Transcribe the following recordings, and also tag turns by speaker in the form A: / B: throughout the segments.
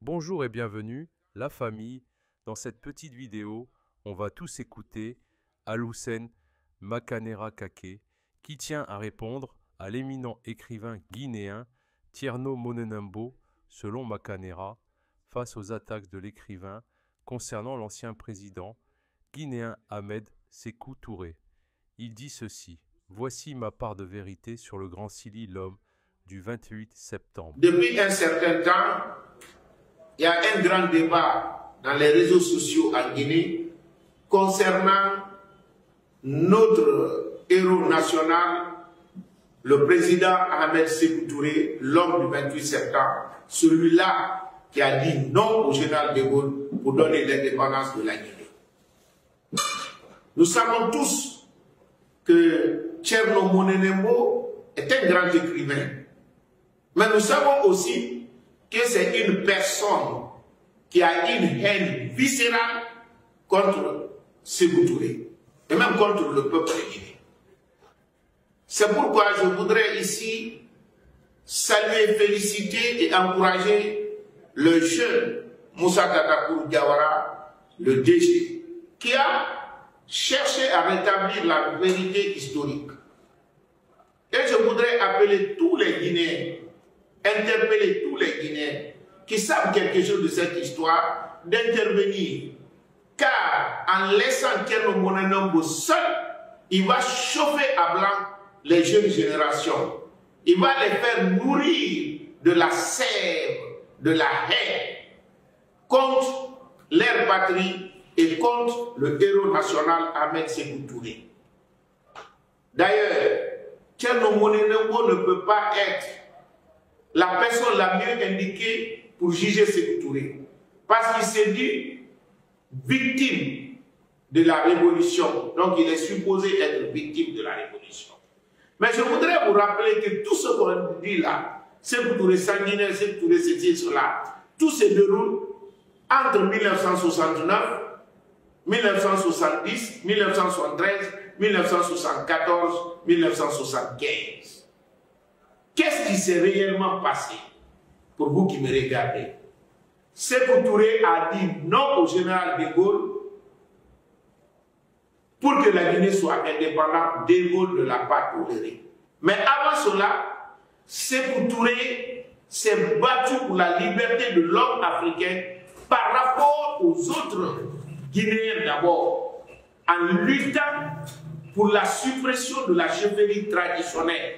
A: Bonjour et bienvenue, la famille. Dans cette petite vidéo, on va tous écouter Alhucen Makanera Kake, qui tient à répondre à l'éminent écrivain guinéen Tierno Monenembo, selon Makanera, face aux attaques de l'écrivain concernant l'ancien président guinéen Ahmed Sékou Touré. Il dit ceci: voici ma part de vérité sur le grand Sili l'homme du 28 septembre.
B: Depuis un certain temps, il y a un grand débat dans les réseaux sociaux en Guinée concernant notre héros national, le président Ahmed Sékou Touré, l'homme du 28 septembre, celui-là qui a dit non au général de Gaulle pour donner l'indépendance de la Guinée. Nous savons tous que Tierno Monenembo est un grand écrivain, mais nous savons aussi que c'est une personne qui a une haine viscérale contre Sékou Touré et même contre le peuple guinéen. C'est pourquoi je voudrais ici saluer, féliciter et encourager le jeune Moussa Tatakour Diawara, le DG, qui a cherché à rétablir la vérité historique. Et je voudrais appeler tous les Guinéens, interpeller tous les Guinéens qui savent quelque chose de cette histoire, d'intervenir. Car en laissant Tierno Monenembo seul, il va chauffer à blanc les jeunes générations. Il va les faire nourrir de la sève, de la haine contre leur patrie et contre le héros national Ahmed Sékou Touré. D'ailleurs, Tierno Monenembo ne peut pas être la personne la mieux indiquée pour juger Sékou Touré, parce qu'il s'est dit victime de la révolution, donc il est supposé être victime de la révolution. Mais je voudrais vous rappeler que tout ce qu'on dit là, Sékou Touré sanguinaire, Sékou Touré ceci, cela, tout se déroule entre 1969, 1970, 1973, 1974, 1975. Qu'est-ce qui s'est réellement passé? Pour vous qui me regardez, Sékou Touré a dit non au général de Gaulle pour que la Guinée soit indépendante. De Gaulle ne l'a pas toléré. Mais avant cela, Sékou Touré s'est battu pour la liberté de l'homme africain par rapport aux autres Guinéens d'abord, en luttant pour la suppression de la chefferie traditionnelle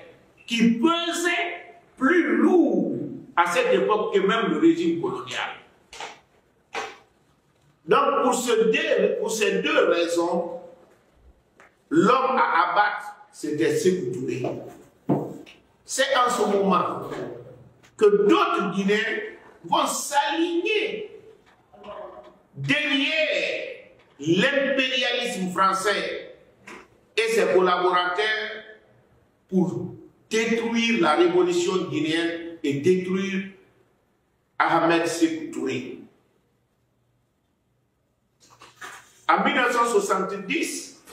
B: qui pesait plus lourd à cette époque que même le régime colonial. Donc pour ces deux raisons, l'homme à abattre, c'était Sékou Touré. C'est en ce moment que d'autres Guinéens vont s'aligner derrière l'impérialisme français et ses collaborateurs pour détruire la révolution guinéenne et détruire Ahmed Sékou Touré. En 1970,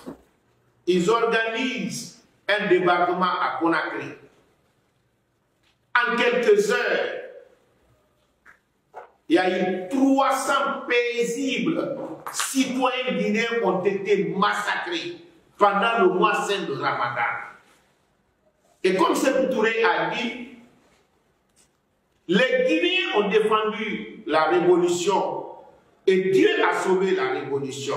B: ils organisent un débarquement à Conakry. En quelques heures, il y a eu 300 paisibles citoyens guinéens ont été massacrés pendant le mois saint de Ramadan. Et comme Sékou Touré a dit, les Guinéens ont défendu la révolution et Dieu a sauvé la révolution.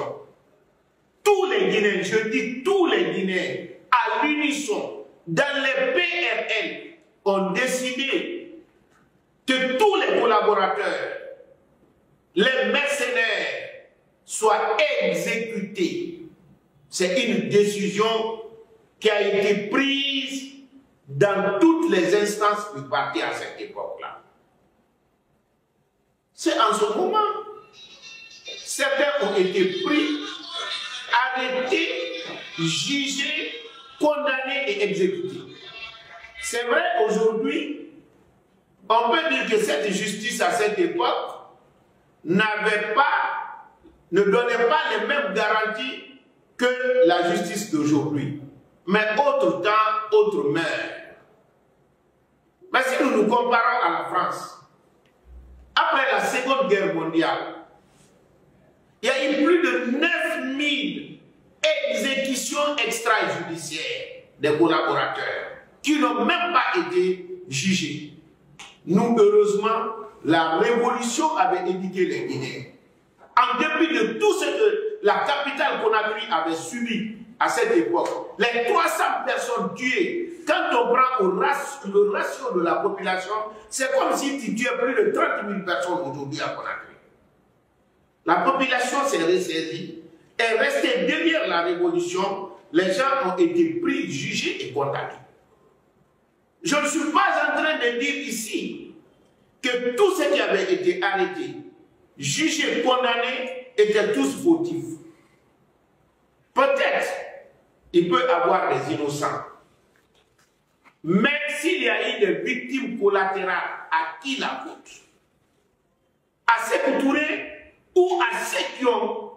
B: Tous les Guinéens, je dis tous les Guinéens, à l'unisson, dans les PRL, ont décidé que tous les collaborateurs, les mercenaires, soient exécutés. C'est une décision qui a été prise dans toutes les instances du parti à cette époque-là. C'est en ce moment, certains ont été pris, arrêtés, jugés, condamnés et exécutés. C'est vrai, aujourd'hui, on peut dire que cette justice à cette époque ne donnait pas les mêmes garanties que la justice d'aujourd'hui. Mais autre temps, autre mère. Mais si nous nous comparons à la France, après la Seconde Guerre mondiale, il y a eu plus de 9000 exécutions extrajudiciaires des collaborateurs qui n'ont même pas été jugés. Nous, heureusement, la révolution avait éduqué les Guinéens. En dépit de tout ce que la capitale Conakry avait subi à cette époque, les 300 personnes tuées, quand on prend le ratio de la population, c'est comme si tu tuais plus de 30 000 personnes aujourd'hui à Conakry. La population s'est ressaisie, est restée derrière la révolution, les gens ont été pris, jugés et condamnés. Je ne suis pas en train de dire ici que tous ceux qui avaient été arrêtés, jugés, condamnés, étaient tous fautifs. Peut-être, il peut y avoir des innocents. Mais s'il y a eu des victimes collatérales, à qui la faute? À Sékou Touré ou à ceux qui ont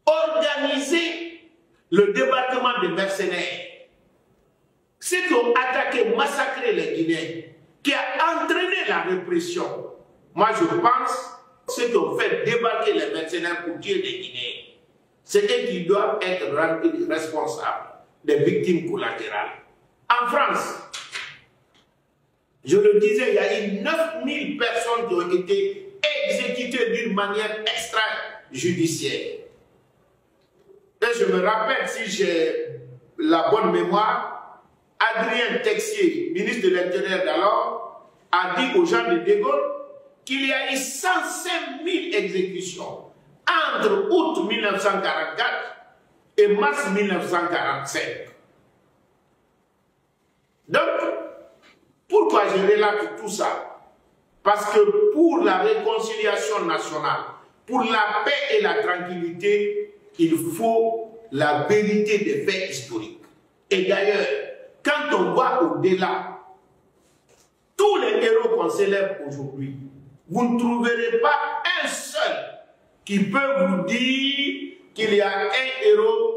B: organisé le débarquement des mercenaires, ceux qui ont attaqué, massacré les Guinéens, qui a entraîné la répression? Moi, je pense ceux qui ont fait débarquer les mercenaires pour tuer les Guinéens, c'est eux qui doivent être rendus responsables des victimes collatérales. En France, je le disais, il y a eu 9000 personnes qui ont été exécutées d'une manière extrajudiciaire. Et je me rappelle, si j'ai la bonne mémoire, Adrien Texier, ministre de l'Intérieur d'alors, a dit aux gens de De Gaulle qu'il y a eu 105 000 exécutions entre août 1944 et mars 1945. Donc, pourquoi je relate tout ça? Parce que pour la réconciliation nationale, pour la paix et la tranquillité, il faut la vérité des faits historiques. Et d'ailleurs, quand on voit au-delà, tous les héros qu'on célèbre aujourd'hui, vous ne trouverez pas un seul qui peut vous dire qu'il y a un héros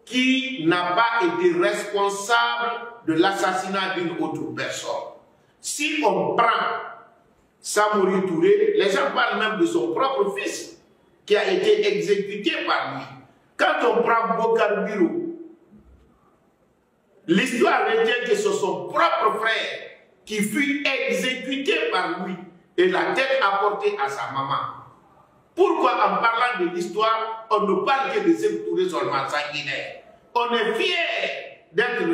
B: qui n'a pas été responsable de l'assassinat d'une autre personne. Si on prend Samori Touré, les gens parlent même de son propre fils qui a été exécuté par lui. Quand on prend Bokar Biro, l'histoire retient que c'est son propre frère qui fut exécuté par lui et la tête apportée à sa maman. Pourquoi en parlant de l'histoire, on ne parle que de Sékou Touré seulement sanguinaire? On est fiers d'être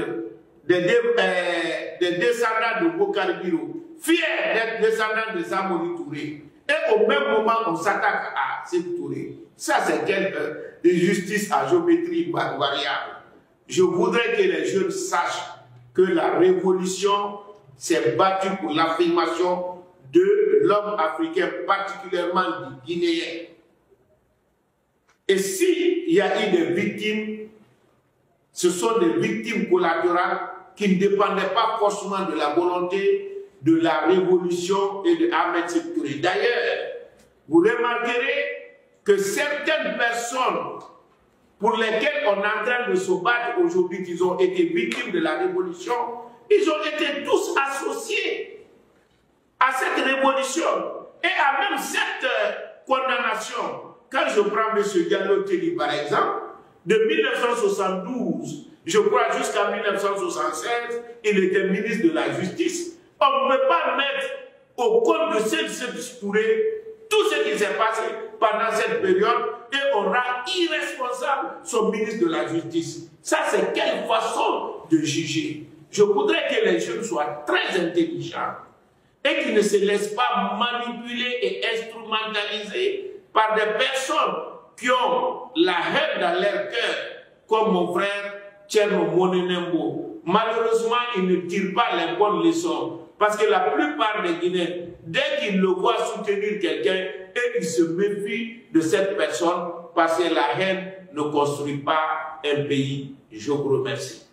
B: des descendants de Bokar Biro, fiers d'être descendants de Samori Touré. Et au même moment, on s'attaque à Sékou Touré. Ça, c'est quelque justice à géométrie variable. Je voudrais que les jeunes sachent que la révolution s'est battue pour l'affirmation de l'homme africain, particulièrement du Guinéen. Et s'il y a eu des victimes, ce sont des victimes collatérales qui ne dépendaient pas forcément de la volonté de la révolution et de Ahmed Sékou Touré. D'ailleurs, vous remarquerez que certaines personnes pour lesquelles on est en train de se battre aujourd'hui, qui ont été victimes de la révolution, ils ont été tous associés à cette révolution et à même cette condamnation. Quand je prends M. Diallo Telly par exemple, de 1972, je crois jusqu'à 1976, il était ministre de la Justice. On ne peut pas mettre au compte de Sékou Touré tout ce qui s'est passé pendant cette période et on rend irresponsable son ministre de la Justice. Ça, c'est quelle façon de juger? Je voudrais que les jeunes soient très intelligents et qu'ils ne se laissent pas manipuler et instrumentaliser par des personnes qui ont la haine dans leur cœur, comme mon frère Thierno Monenembo. Malheureusement, ils ne tirent pas les bonnes leçons parce que la plupart des Guinéens, dès qu'ils le voient soutenir quelqu'un, ils se méfient de cette personne parce que la haine ne construit pas un pays. Je vous remercie.